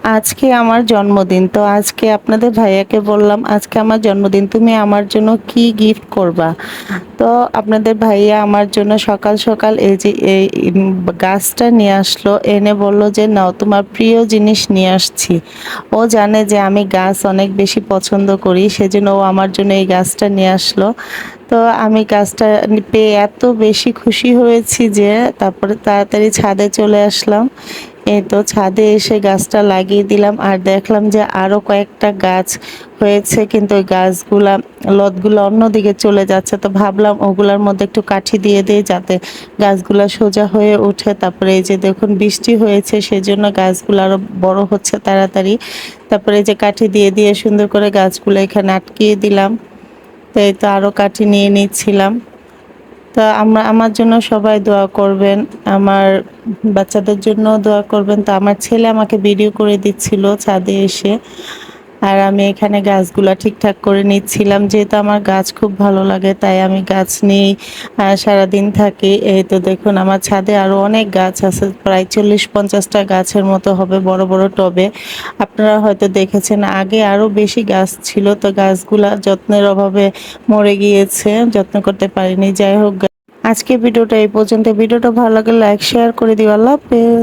আজকে আমার জন্মদিন। তো আজকে আপনাদের ভাইয়াকে বললাম, "আজকে আমার জন্মদিন। তুমি আমার জন্য কি গিফট করবা?" তো আপনাদের ভাইয়া আমার জন্য সকাল, সকাল এই যে গাছটা নিয়ে আসলো। এনে বলল যে, "নাও তোমার প্রিয় জিনিস নিয়ে আসছি।" ও জানে যে আমি গাছ অনেক বেশি পছন্দ করি। সেজন্য ও আমার জন্য এই গাছটা নিয়ে আসলো। তো আমি গাছটা পেয়ে এত বেশি খুশি হয়েছি যে তারপরে তাড়াতাড়ি ছাদে চলে আসলাম। এই তো ছাদে এসে গাছটা লাগিয়ে দিলাম আর দেখলাম যে আরো কয়েকটা গাছ হয়েছে, কিন্তু ওই গাছগুলা লতগুলো অন্যদিকে চলে যাচ্ছে। তো ভাবলাম ওগুলার মধ্যে একটু কাঠি দিয়ে দেই যাতে গাছগুলা সোজা হয়ে ওঠে। তারপরে এই যে দেখুন বৃষ্টি হয়েছে সেজন্য গাছগুলো আরো বড় হচ্ছে তাড়াতাড়ি। তারপরে এই যে কাঠি দিয়ে দিয়ে সুন্দর করে গাছগুলো এখানে আটকিয়ে দিলাম। তো এই তো আরো কাঠি নিয়ে নিচ্ছিলাম। তো আমার জন্য সবাই দোয়া করবেন। আমার বাচ্চাদের জন্যও দোয়া করবেন। তো আমার ছেলে আমাকে ভিডিও করে দিচ্ছিল ছাদে এসে। আর আমি এখানে গাছগুলা ঠিকঠাক করে নিচ্ছিলাম। যেহেতু আমার গাছ খুব ভালো লাগে তাই আমি গাছ নিয়েই সারাদিন থাকি। এই তো দেখুন আমার ছাদে আরো অনেক গাছ আছে। প্রায় ৪০-৫০ টা গাছের মতো হবে বড়, বড় টবে। আপনারা হয়তো দেখেছেন আগে আরো বেশি গাছ ছিল। তো গাছগুলা যত্নের অভাবে মরে গিয়েছে। যত্ন করতে পারিনি। যাই হোক, আজকের ভিডিওটা এই পর্যন্ত। ভিডিওটা ভালো লাগলে লাইক শেয়ার করে দিও। আল্লাহ হাফেজ।